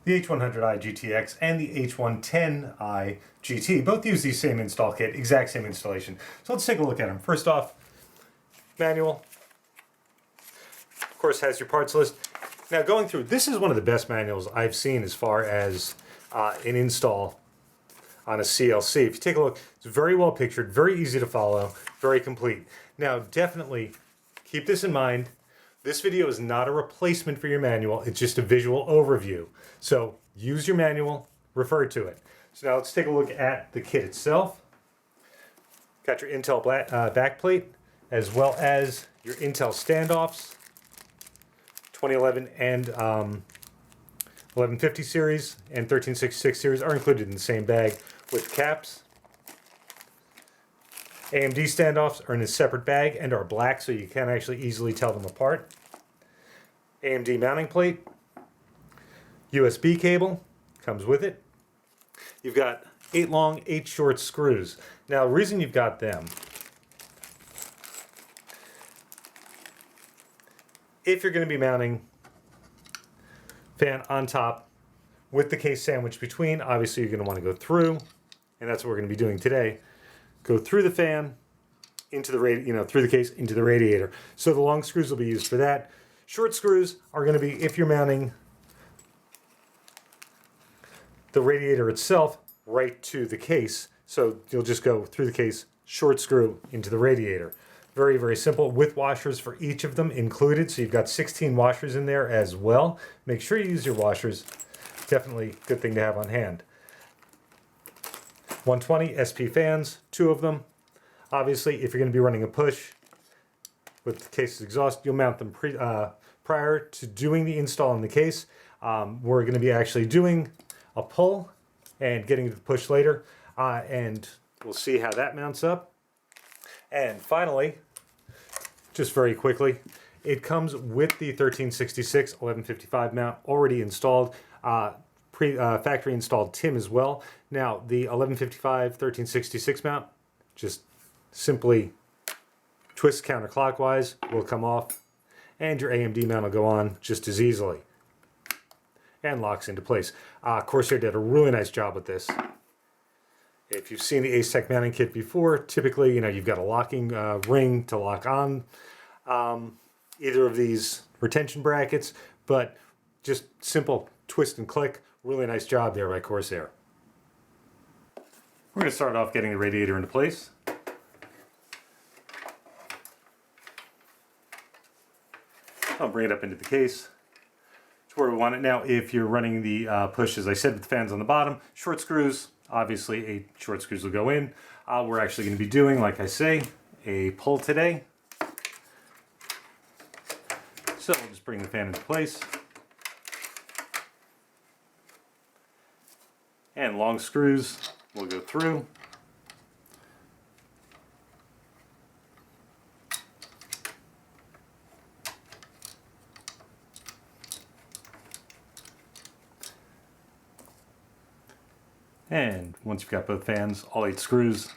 The H100i GTX and the H110i GT both use the same install kit, exact same installation. So let's take a look at them. First off, manual. Of course, has your parts list. Now going through, this is one of the best manuals I've seen as far as an install on a CLC. If you take a look, it's very well pictured, very easy to follow, very complete. Now definitely keep this in mind. This video is not a replacement for your manual, it's just a visual overview. So use your manual, refer to it. So now let's take a look at the kit itself. Got your Intel backplate, as well as your Intel standoffs. 2011 and 1150 series and 1366 series are included in the same bag with caps. AMD standoffs are in a separate bag and are black, so you can actually easily tell them apart. AMD mounting plate, USB cable comes with it. You've got 8 long, 8 short screws. Now, the reason you've got them, if you're going to be mounting fan on top with the case sandwiched between, obviously you're going to want to go through, and that's what we're going to be doing today. Go through the fan into the through the case into the radiator. So the long screws will be used for that. Short screws are going to be if you're mounting the radiator itself right to the case. So you'll just go through the case, short screw into the radiator. Very, very simple, with washers for each of them included. So you've got 16 washers in there as well. Make sure you use your washers. Definitely a good thing to have on hand. 120 SP fans, 2 of them. Obviously, if you're going to be running a push with the case's exhaust, you'll mount them prior to doing the install in the case. We're going to be actually doing a pull and getting to the push later, and we'll see how that mounts up. And finally, just very quickly, it comes with the 1366 1155 mount already installed, factory installed TIM as well. Now the 1155 1366 mount, just simply twist counterclockwise, will come off, and your AMD mount will go on just as easily and locks into place. Corsair did a really nice job with this. If you've seen the Ace-Tech mounting kit before, typically, you've got a locking ring to lock on either of these retention brackets, but just simple twist and click. Really nice job there by Corsair. We're going to start off getting the radiator into place. I'll bring it up into the case to where we want it. Now, if you're running the push, as I said, with the fans on the bottom, short screws, obviously 8 short screws will go in. We're actually going to be doing, like I say, a pull today. So we'll just bring the fan into place. And long screws will go through. And once you've got both fans, all 8 screws,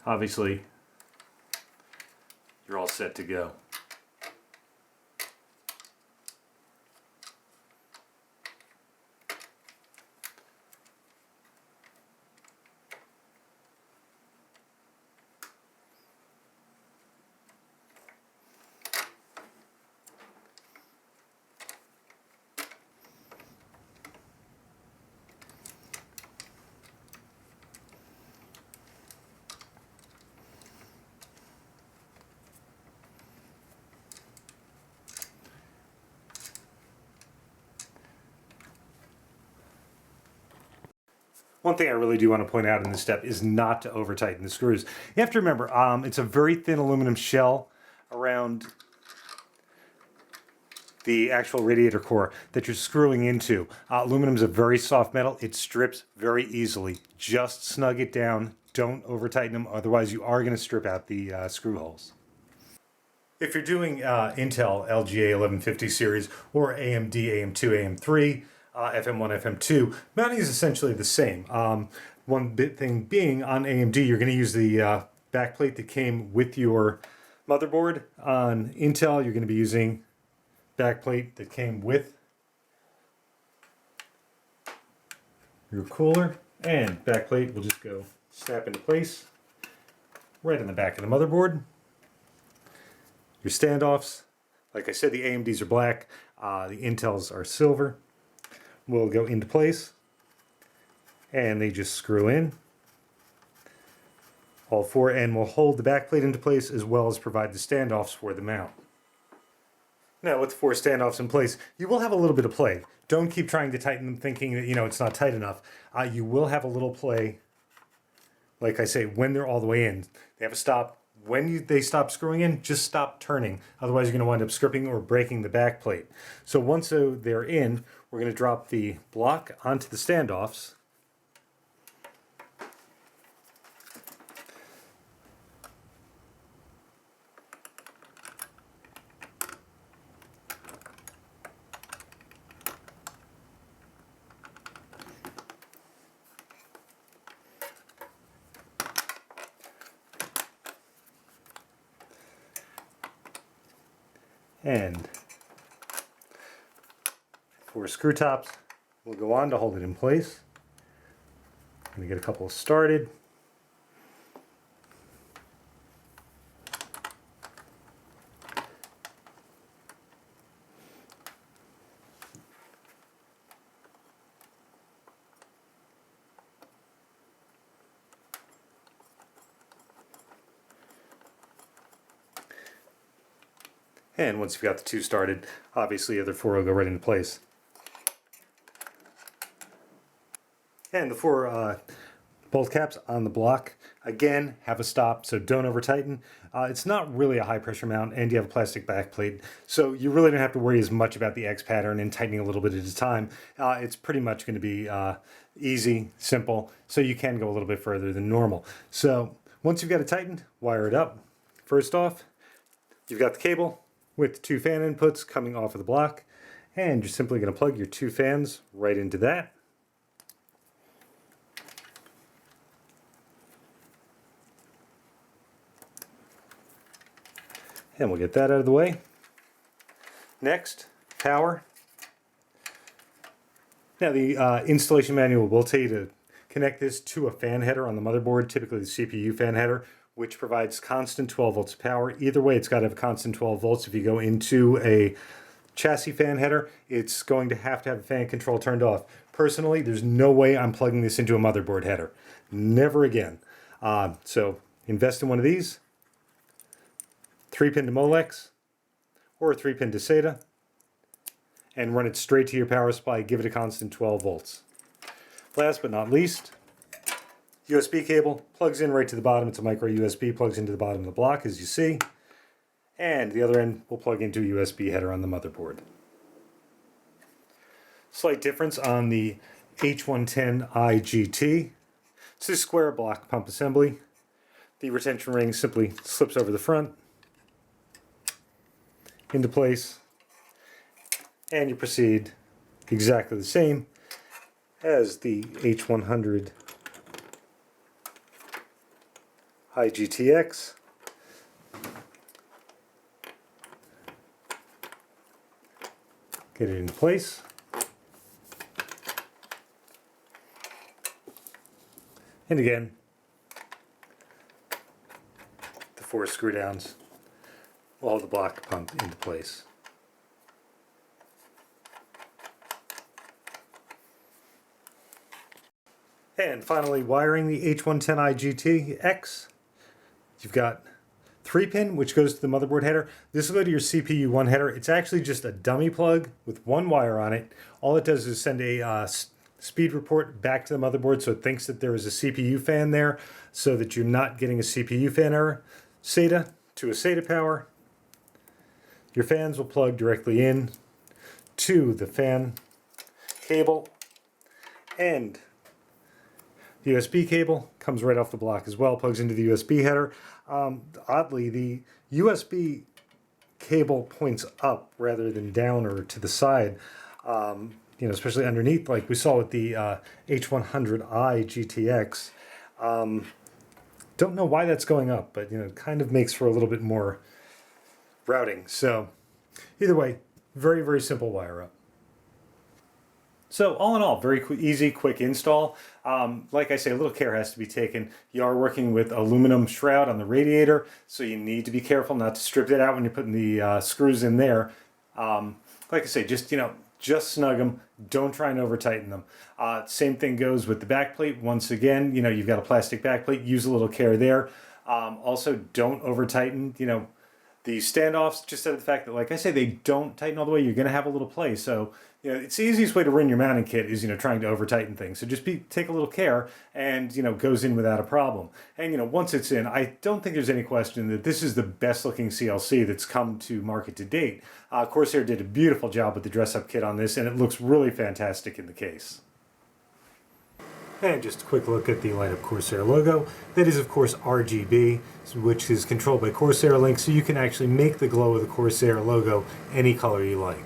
obviously you're all set to go. One thing I really do want to point out in this step is not to over tighten the screws. You have to remember, it's a very thin aluminum shell around the actual radiator core that you're screwing into. Aluminum is a very soft metal. It strips very easily. Just snug it down. Don't over tighten them, otherwise you are going to strip out the screw holes. If you're doing Intel LGA 1150 series or AMD AM2, AM3, FM1, FM2, mounting is essentially the same. One big thing being, on AMD, you're going to use the backplate that came with your motherboard. On Intel, you're going to be using backplate that came with your cooler, and backplate will just go snap into place right in the back of the motherboard. Your standoffs, like I said, the AMDs are black, the Intels are silver, will go into place, and they just screw in. All four, and will hold the backplate into place as well as provide the standoffs for the mount. Now, with the four standoffs in place, you will have a little bit of play. Don't keep trying to tighten them thinking that, it's not tight enough. You will have a little play, like I say, when they're all the way in. They have a stop. When they stop screwing in, just stop turning. Otherwise, you're going to wind up stripping or breaking the backplate. So once they're in, we're going to drop the block onto the standoffs. And 4 screw tops will go on to hold it in place. I'm going to get a couple started. And once you've got the 2 started, obviously the other 4 will go right into place. And the 4 bolt caps on the block, again, have a stop, so don't over tighten. It's not really a high pressure mount, and you have a plastic backplate, so you really don't have to worry as much about the X pattern and tightening a little bit at a time. It's pretty much going to be easy, simple, so you can go a little bit further than normal. So once you've got it tightened, wire it up. First off, you've got the cable with 2 fan inputs coming off of the block, and you're simply going to plug your 2 fans right into that. And we'll get that out of the way. Next, power. Now the installation manual will tell you to connect this to a fan header on the motherboard, typically the CPU fan header, which provides constant 12 volts of power. Either way, it's got to have constant 12 volts. If you go into a chassis fan header, it's going to have a fan control turned off. Personally, there's no way I'm plugging this into a motherboard header. Never again. So invest in one of these. 3-pin to Molex or a 3-pin to SATA, and run it straight to your power supply. Give it a constant 12 volts. Last but not least, USB cable plugs in right to the bottom. It's a micro USB, plugs into the bottom of the block, as you see. And the other end will plug into a USB header on the motherboard. Slight difference on the H110i GT. It's a square block pump assembly. The retention ring simply slips over the front, into place, and you proceed exactly the same as the H100i GTX. Get it into place. And again, the 4 screw downs will hold the block pump into place. And finally, wiring the H110i GTX. You've got 3-pin, which goes to the motherboard header. This will go to your CPU 1 header. It's actually just a dummy plug with 1 wire on it. All it does is send a speed report back to the motherboard, so it thinks that there is a CPU fan there, so that you're not getting a CPU fan error. SATA to a SATA power. Your fans will plug directly in to the fan cable, and the USB cable comes right off the block as well, plugs into the USB header. Oddly, the USB cable points up rather than down or to the side, especially underneath, like we saw with the H100i GTX. Don't know why that's going up, but it kind of makes for a little bit more routing. So either way, very, very simple wire up. So all in all, very easy, quick install. Like I say, a little care has to be taken. You are working with aluminum shroud on the radiator, so you need to be careful not to strip it out when you're putting the screws in there. Like I say, just snug them. Don't try and over tighten them. Same thing goes with the back plate. Once again, you've got a plastic back plate. Use a little care there. Also, don't over tighten. The standoffs, just out of the fact that, like I say, they don't tighten all the way. You're going to have a little play. So, it's the easiest way to ruin your mounting kit is, trying to over tighten things. So just take a little care and, goes in without a problem. And, once it's in, I don't think there's any question that this is the best looking CLC that's come to market to date. Corsair did a beautiful job with the dress up kit on this, and it looks really fantastic in the case. And just a quick look at the light up Corsair logo. That is, of course, RGB, which is controlled by Corsair Link, so you can actually make the glow of the Corsair logo any color you like.